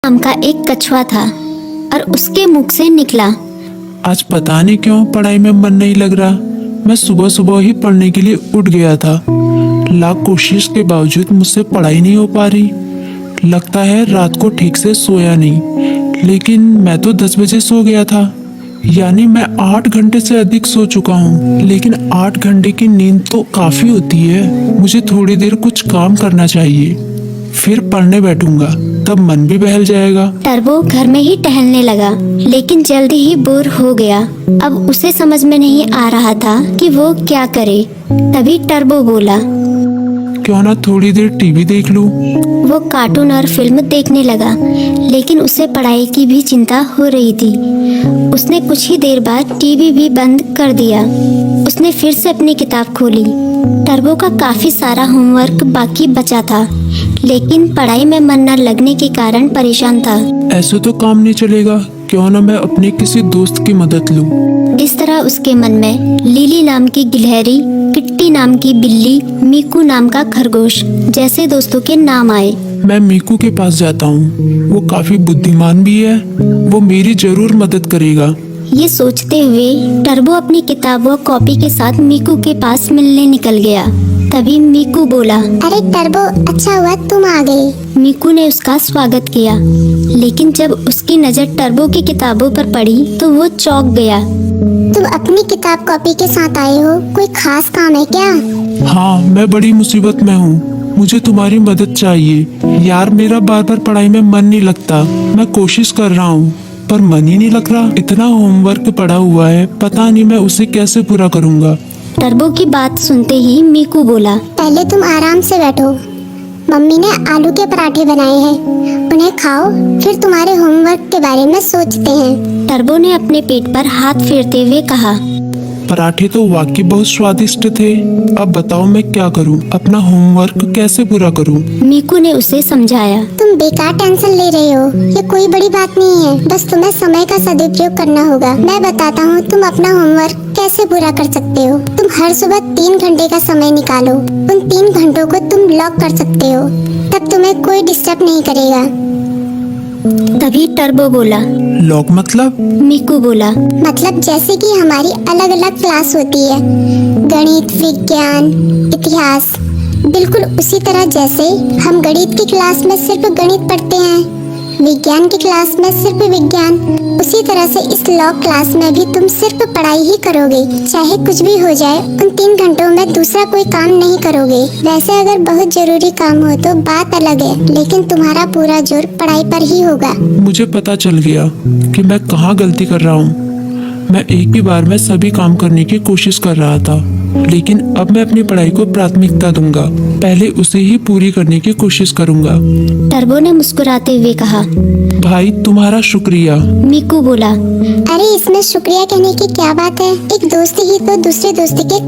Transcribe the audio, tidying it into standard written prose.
नाम का एक कछुआ था और उसके मुख से निकला, आज पता नहीं क्यों पढ़ाई में मन नहीं लग रहा। मैं सुबह सुबह ही पढ़ने के लिए उठ गया था। लाख कोशिश के बावजूद मुझसे पढ़ाई नहीं हो पा रही। लगता है रात को ठीक से सोया नहीं। लेकिन मैं तो 10 बजे सो गया था, यानी मैं 8 घंटे से अधिक सो चुका हूँ। लेकिन 8 घंटे की नींद तो काफी होती है। मुझे थोड़ी देर कुछ काम करना चाहिए, फिर पढ़ने बैठूंगा, तब मन भी बहल जाएगा। टर्बो घर में ही टहलने लगा, लेकिन जल्दी ही बोर हो गया। अब उसे समझ में नहीं आ रहा था कि वो क्या करे। तभी टर्बो बोला, क्यों ना थोड़ी देर टीवी देख लूं। वो कार्टून और फिल्म देखने लगा, लेकिन उसे पढ़ाई की भी चिंता हो रही थी। उसने कुछ ही देर बाद टीवी भी बंद कर दिया। उसने फिर से अपनी किताब खोली। टर्बो का काफी सारा होमवर्क बाकी बचा था, लेकिन पढ़ाई में मन न लगने के कारण परेशान था। ऐसे तो काम नहीं चलेगा, क्यों ना मैं अपने किसी दोस्त की मदद लूं। इस तरह उसके मन में लिली नाम की गिलहरी, किट्टी नाम की बिल्ली, मीकू नाम का खरगोश जैसे दोस्तों के नाम आए। मैं मीकू के पास जाता हूँ, वो काफी बुद्धिमान भी है, वो मेरी जरूर मदद करेगा। ये सोचते हुए टर्बो अपनी किताब व कॉपी के साथ मीकू के पास मिलने निकल गया। तभी मीकू बोला, अरे टर्बो, अच्छा हुआ तुम आ गए। मीकू ने उसका स्वागत किया, लेकिन जब उसकी नजर टर्बो की किताबों पर पड़ी तो वो चौंक गया। तुम अपनी किताब कॉपी के साथ आए हो, कोई खास काम है क्या? हाँ, मैं बड़ी मुसीबत में हूँ, मुझे तुम्हारी मदद चाहिए। यार, मेरा बार बार पढ़ाई में मन नहीं लगता। मैं कोशिश कर रहा हूँ पर मन ही नहीं लग रहा। इतना होमवर्क पड़ा हुआ है, पता नहीं मैं उसे कैसे पूरा करूँगा। टर्बो की बात सुनते ही मीकू बोला, पहले तुम आराम से बैठो, मम्मी ने आलू के पराठे बनाए हैं, उन्हें खाओ, फिर तुम्हारे होमवर्क के बारे में सोचते हैं। टर्बो ने अपने पेट पर हाथ फेरते हुए कहा, पराठे तो वाकई बहुत स्वादिष्ट थे। अब बताओ मैं क्या करूं, अपना होमवर्क कैसे पूरा करूं? मीकू ने उसे समझाया, तुम बेकार टेंशन ले रहे हो, ये कोई बड़ी बात नहीं है, बस तुम्हें समय का सदुपयोग करना होगा। मैं बताता हूँ तुम अपना होमवर्क कैसे पूरा कर सकते हो। तुम हर सुबह 3 घंटे का समय निकालो, उन 3 घंटों को तुम लॉक कर सकते हो, तब तुम्हें कोई डिस्टर्ब नहीं करेगा। तभी टर्बो बोला, लॉक मतलब? मीकू बोला, मतलब जैसे कि हमारी अलग अलग क्लास होती है, गणित, विज्ञान, इतिहास, बिल्कुल उसी तरह जैसे हम गणित की क्लास में सिर्फ गणित पढ़ते हैं, विज्ञान की क्लास में सिर्फ विज्ञान, उसी तरह से इस लॉ क्लास में भी तुम सिर्फ पढ़ाई ही करोगे। चाहे कुछ भी हो जाए, उन 3 घंटों में दूसरा कोई काम नहीं करोगे। वैसे अगर बहुत जरूरी काम हो तो बात अलग है, लेकिन तुम्हारा पूरा जोर पढ़ाई पर ही होगा। मुझे पता चल गया कि मैं कहाँ गलती कर रहा हूँ। मैं एक ही बार में सभी काम करने की कोशिश कर रहा था, लेकिन अब मैं अपनी पढ़ाई को प्राथमिकता दूंगा। पहले उसे ही पूरी करने की कोशिश करूंगा। टर्बो ने मुस्कुराते हुए कहा, भाई तुम्हारा शुक्रिया। मीकू बोला, अरे इसमें शुक्रिया कहने की क्या बात है, एक दोस्त ही तो दूसरे दोस्त के